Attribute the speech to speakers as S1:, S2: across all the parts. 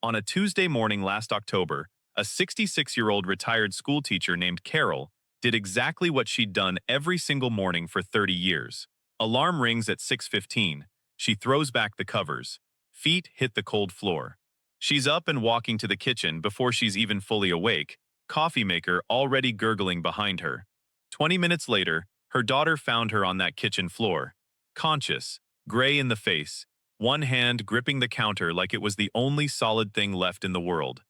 S1: On a Tuesday morning last October, a 66-year-old retired schoolteacher named Carol did exactly what she'd done every single morning for 30 years. Alarm rings at 6:15. She throws back the covers. Feet hit the cold floor. She's up and walking to the kitchen before she's even fully awake, coffee maker already gurgling behind her. 20 minutes later, her daughter found her on that kitchen floor, conscious, gray in the face, one hand gripping the counter like it was the only solid thing left in the world.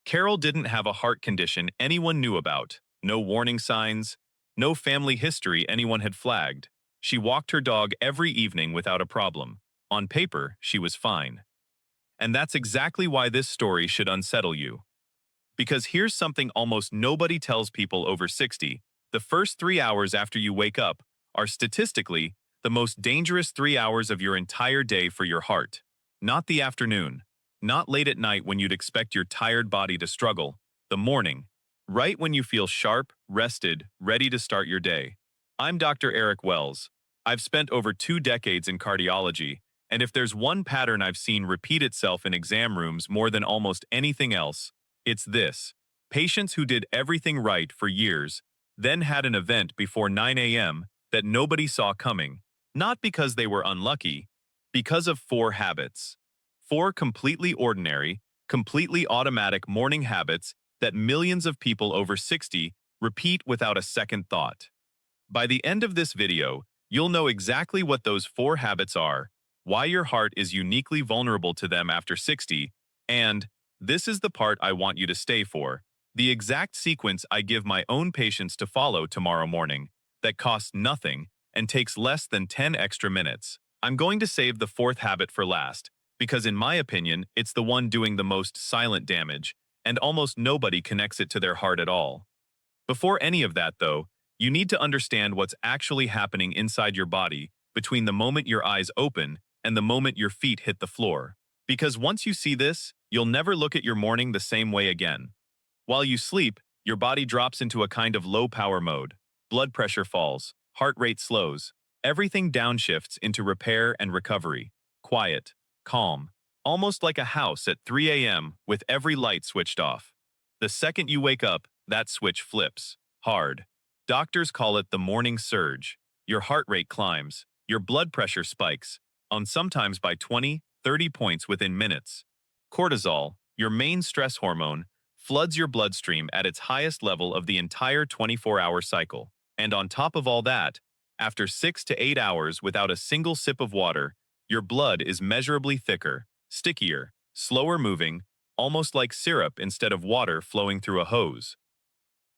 S1: Carol didn't have a heart condition anyone knew about, no warning signs, no family history anyone had flagged. She walked her dog every evening without a problem. On paper, she was fine. And that's exactly why this story should unsettle you. Because here's something almost nobody tells people over 60. The first 3 hours after you wake up are statistically the most dangerous 3 hours of your entire day for your heart. Not the afternoon, not late at night when you'd expect your tired body to struggle. The morning, right when you feel sharp, rested, ready to start your day. I'm Dr. Eric Wells. I've spent over 2 decades in cardiology, and if there's one pattern I've seen repeat itself in exam rooms more than almost anything else, it's this. Patients who did everything right for years, then had an event before 9 a.m. that nobody saw coming, not because they were unlucky, because of 4 habits. 4 completely ordinary, completely automatic morning habits that millions of people over 60 repeat without a second thought. By the end of this video, you'll know exactly what those 4 habits are, why your heart is uniquely vulnerable to them after 60, and this is the part I want you to stay for, the exact sequence I give my own patients to follow tomorrow morning that costs nothing and takes less than 10 extra minutes. I'm going to save the 4th habit for last, because in my opinion, it's the one doing the most silent damage, and almost nobody connects it to their heart at all. Before any of that, though, you need to understand what's actually happening inside your body between the moment your eyes open and the moment your feet hit the floor. Because once you see this, you'll never look at your morning the same way again. While you sleep, your body drops into a kind of low-power mode. Blood pressure falls, heart rate slows, everything downshifts into repair and recovery. Quiet, calm, almost like a house at 3 a.m. with every light switched off. The second you wake up, that switch flips. Hard. Doctors call it the morning surge. Your heart rate climbs, your blood pressure spikes, sometimes by 20, 30 points within minutes. Cortisol, your main stress hormone, floods your bloodstream at its highest level of the entire 24-hour cycle. And on top of all that, after 6 to 8 hours without a single sip of water, your blood is measurably thicker, stickier, slower moving, almost like syrup instead of water flowing through a hose.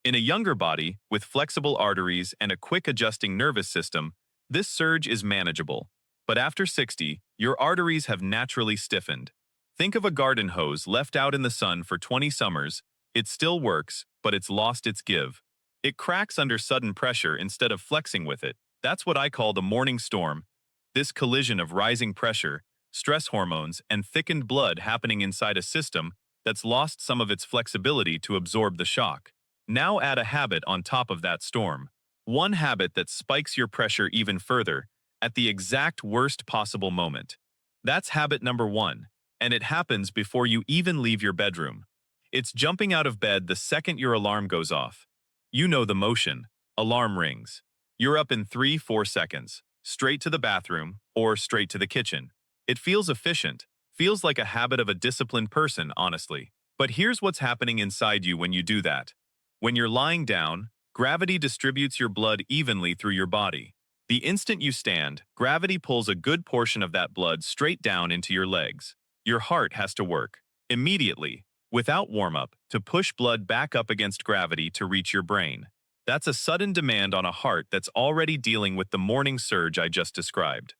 S1: In a younger body, with flexible arteries and a quick adjusting nervous system, this surge is manageable. But after 60, your arteries have naturally stiffened. Think of a garden hose left out in the sun for 20 summers. It still works, but it's lost its give. It cracks under sudden pressure instead of flexing with it. That's what I call the morning storm. This collision of rising pressure, stress hormones, and thickened blood happening inside a system that's lost some of its flexibility to absorb the shock. Now add a habit on top of that storm. One habit that spikes your pressure even further, at the exact worst possible moment. That's habit number 1, and it happens before you even leave your bedroom. It's jumping out of bed the second your alarm goes off. You know the motion. Alarm rings. You're up in 3-4 seconds, straight to the bathroom or straight to the kitchen. It feels efficient, feels like a habit of a disciplined person, honestly. But here's what's happening inside you when you do that. When you're lying down, gravity distributes your blood evenly through your body. The instant you stand, gravity pulls a good portion of that blood straight down into your legs. Your heart has to work, immediately, without warm-up, to push blood back up against gravity to reach your brain. That's a sudden demand on a heart that's already dealing with the morning surge I just described.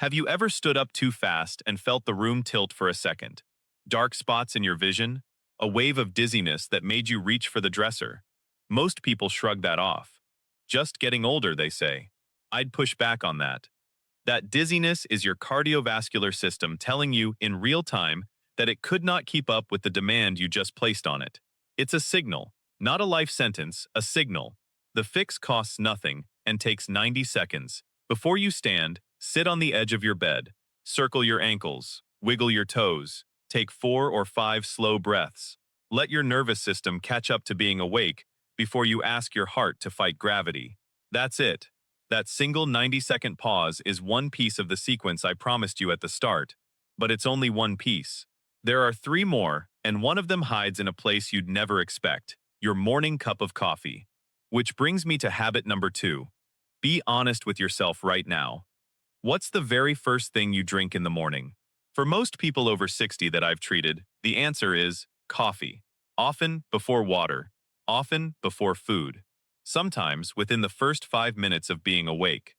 S1: Have you ever stood up too fast and felt the room tilt for a second? Dark spots in your vision? A wave of dizziness that made you reach for the dresser? Most people shrug that off. Just getting older, they say. I'd push back on that. That dizziness is your cardiovascular system telling you in real time that it could not keep up with the demand you just placed on it. It's a signal, not a life sentence, a signal. The fix costs nothing and takes 90 seconds. Before you stand, sit on the edge of your bed, circle your ankles, wiggle your toes, Take 4 or 5 slow breaths. Let your nervous system catch up to being awake before you ask your heart to fight gravity. That's it. That single 90-second pause is one piece of the sequence I promised you at the start, but it's only one piece. There are 3 more, and one of them hides in a place you'd never expect: your morning cup of coffee. Which brings me to habit number 2. Be honest with yourself right now. What's the very first thing you drink in the morning? For most people over 60 that I've treated, the answer is coffee. Often before water. Often before food. Sometimes within the first 5 minutes of being awake.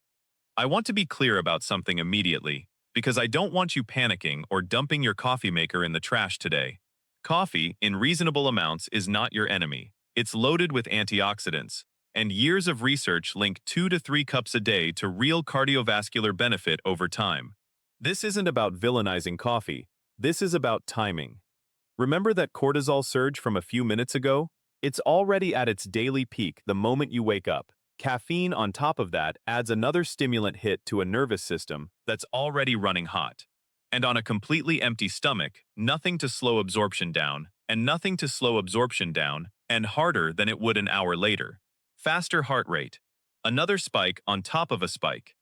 S1: I want to be clear about something immediately, because I don't want you panicking or dumping your coffee maker in the trash today. Coffee, in reasonable amounts, is not your enemy. It's loaded with antioxidants, and years of research link 2 to 3 cups a day to real cardiovascular benefit over time. This isn't about villainizing coffee. This is about timing. Remember that cortisol surge from a few minutes ago? It's already at its daily peak the moment you wake up. Caffeine on top of that adds another stimulant hit to a nervous system that's already running hot. And on a completely empty stomach, nothing to slow absorption down, and nothing to slow absorption down, and harder than it would an hour later. Faster heart rate. Another spike on top of a spike.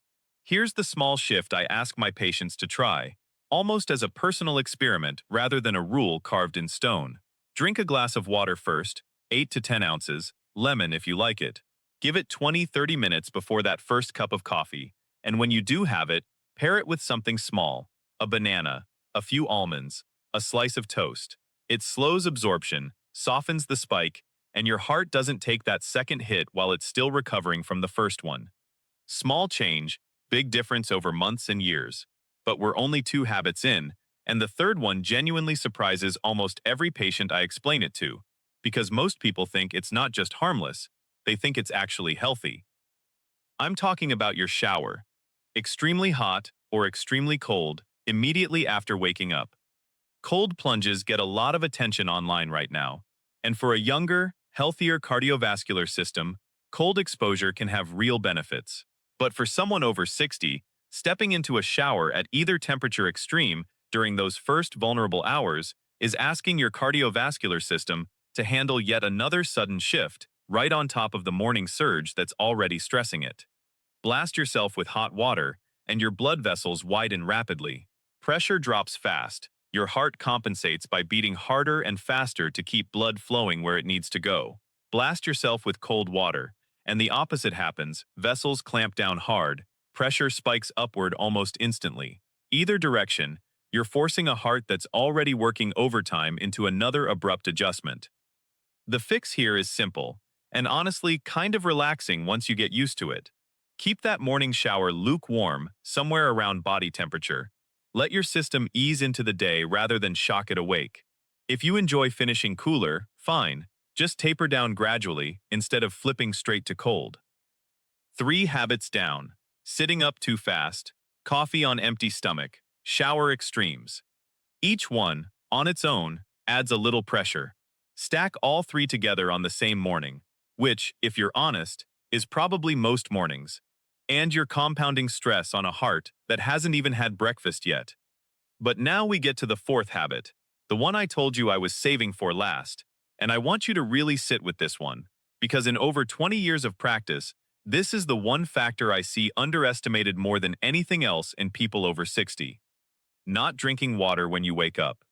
S1: Here's the small shift I ask my patients to try, almost as a personal experiment rather than a rule carved in stone. Drink a glass of water first, 8 to 10 ounces, lemon if you like it. Give it 20-30 minutes before that first cup of coffee, and when you do have it, pair it with something small: a banana, a few almonds, a slice of toast. It slows absorption, softens the spike, and your heart doesn't take that second hit while it's still recovering from the first one. Small change, big difference over months and years. But we're only 2 habits in, and the third one genuinely surprises almost every patient I explain it to, because most people think it's not just harmless, they think it's actually healthy. I'm talking about your shower. Extremely hot or extremely cold, immediately after waking up. Cold plunges get a lot of attention online right now, and for a younger, healthier cardiovascular system, cold exposure can have real benefits. But for someone over 60, stepping into a shower at either temperature extreme during those first vulnerable hours is asking your cardiovascular system to handle yet another sudden shift right on top of the morning surge that's already stressing it. Blast yourself with hot water, and your blood vessels widen rapidly. Pressure drops fast. Your heart compensates by beating harder and faster to keep blood flowing where it needs to go. Blast yourself with cold water, and the opposite happens: vessels clamp down hard, pressure spikes upward almost instantly. Either direction, you're forcing a heart that's already working overtime into another abrupt adjustment. The fix here is simple, and honestly kind of relaxing once you get used to it. Keep that morning shower lukewarm, somewhere around body temperature. Let your system ease into the day rather than shock it awake. If you enjoy finishing cooler, fine. Just taper down gradually instead of flipping straight to cold. 3 habits down. Sitting up too fast, coffee on empty stomach, shower extremes. Each one, on its own, adds a little pressure. Stack all 3 together on the same morning, which, if you're honest, is probably most mornings. And you're compounding stress on a heart that hasn't even had breakfast yet. But now we get to the 4th habit, the one I told you I was saving for last. And I want you to really sit with this one, because in over 20 years of practice, this is the one factor I see underestimated more than anything else in people over 60. Not drinking water when you wake up.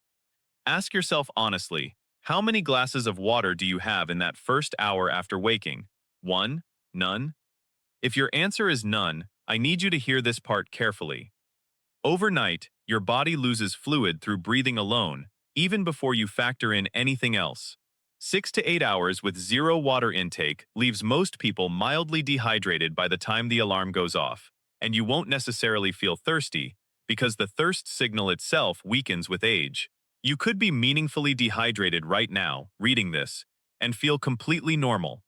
S1: Ask yourself honestly, how many glasses of water do you have in that first hour after waking? 1? None? If your answer is none, I need you to hear this part carefully. Overnight, your body loses fluid through breathing alone, even before you factor in anything else. 6 to 8 hours with 0 water intake leaves most people mildly dehydrated by the time the alarm goes off, and you won't necessarily feel thirsty, because the thirst signal itself weakens with age. You could be meaningfully dehydrated right now, reading this, and feel completely normal.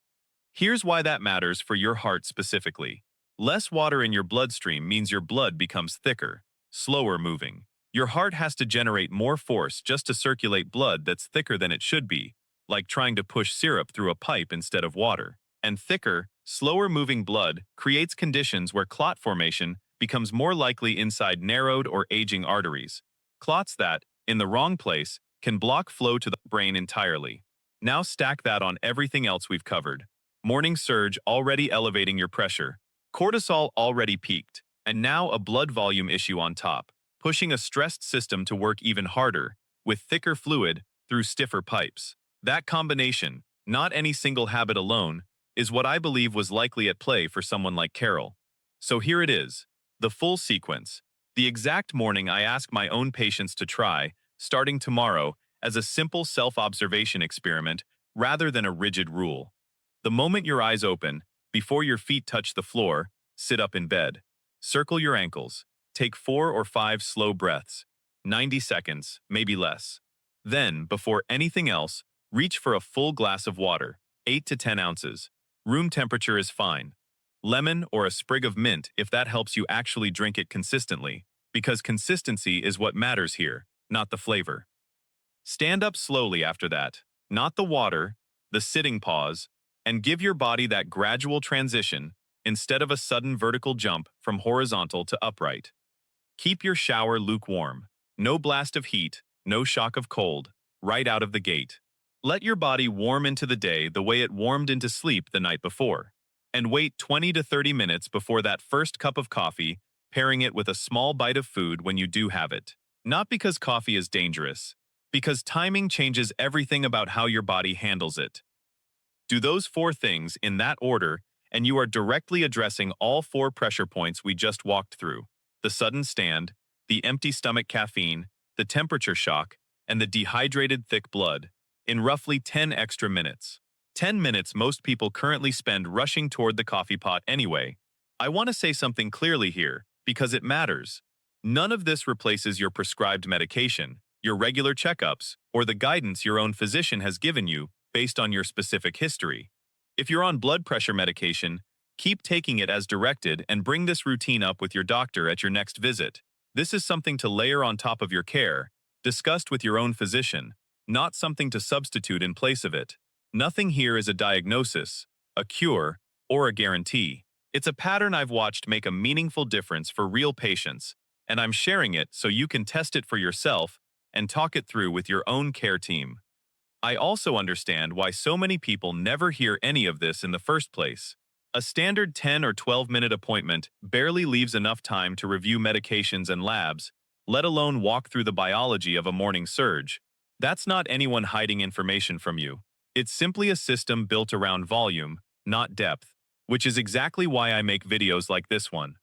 S1: Here's why that matters for your heart specifically. Less water in your bloodstream means your blood becomes thicker, slower moving. Your heart has to generate more force just to circulate blood that's thicker than it should be, like trying to push syrup through a pipe instead of water. And thicker, slower-moving blood creates conditions where clot formation becomes more likely inside narrowed or aging arteries. Clots that, in the wrong place can block flow to the brain entirely. Now stack that on everything else we've covered. Morning surge already elevating your pressure, cortisol already peaked, and now a blood volume issue on top, pushing a stressed system to work even harder, with thicker fluid through stiffer pipes. That combination, not any single habit alone, is what I believe was likely at play for someone like Carol. So here it is, the full sequence. The exact morning I ask my own patients to try, starting tomorrow, as a simple self-observation experiment rather than a rigid rule. The moment your eyes open, before your feet touch the floor, sit up in bed. Circle your ankles. Take 4 or 5 slow breaths. 90 seconds, maybe less. Then, before anything else, reach for a full glass of water, 8 to 10 ounces. Room temperature is fine. Lemon or a sprig of mint if that helps you actually drink it consistently, because consistency is what matters here, not the flavor. Stand up slowly after that, not the water, the sitting pause, and give your body that gradual transition instead of a sudden vertical jump from horizontal to upright. Keep your shower lukewarm. No blast of heat, no shock of cold, right out of the gate. Let your body warm into the day the way it warmed into sleep the night before. And wait 20 to 30 minutes before that first cup of coffee, pairing it with a small bite of food when you do have it. Not because coffee is dangerous, because timing changes everything about how your body handles it. Do those 4 things in that order, and you are directly addressing all 4 pressure points we just walked through: the sudden stand, the empty stomach caffeine, the temperature shock, and the dehydrated thick blood, in roughly 10 extra minutes. 10 minutes most people currently spend rushing toward the coffee pot anyway. I want to say something clearly here, because it matters. None of this replaces your prescribed medication, your regular checkups, or the guidance your own physician has given you based on your specific history. If you're on blood pressure medication, keep taking it as directed and bring this routine up with your doctor at your next visit. This is something to layer on top of your care, discussed with your own physician, not something to substitute in place of it. Nothing here is a diagnosis, a cure, or a guarantee. It's a pattern I've watched make a meaningful difference for real patients, and I'm sharing it so you can test it for yourself and talk it through with your own care team. I also understand why so many people never hear any of this in the first place. A standard 10 or 12-minute appointment barely leaves enough time to review medications and labs, let alone walk through the biology of a morning surge. That's not anyone hiding information from you. It's simply a system built around volume, not depth, which is exactly why I make videos like this one.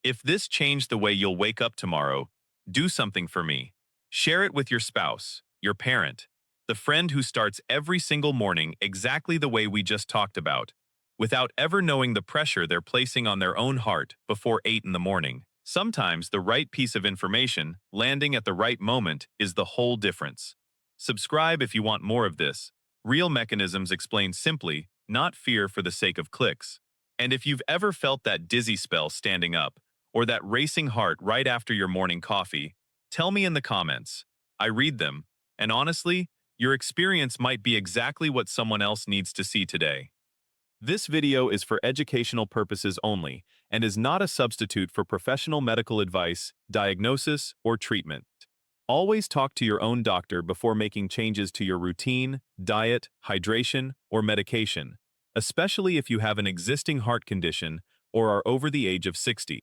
S1: If this changed the way you'll wake up tomorrow, do something for me. Share it with your spouse, your parent, the friend who starts every single morning exactly the way we just talked about, without ever knowing the pressure they're placing on their own heart before 8 in the morning. Sometimes the right piece of information landing at the right moment is the whole difference. Subscribe if you want more of this. Real mechanisms explained simply, not fear for the sake of clicks. And if you've ever felt that dizzy spell standing up, or that racing heart right after your morning coffee, tell me in the comments. I read them, and honestly, your experience might be exactly what someone else needs to see today. This video is for educational purposes only and is not a substitute for professional medical advice, diagnosis, or treatment. Always talk to your own doctor before making changes to your routine, diet, hydration, or medication, especially if you have an existing heart condition or are over the age of 60.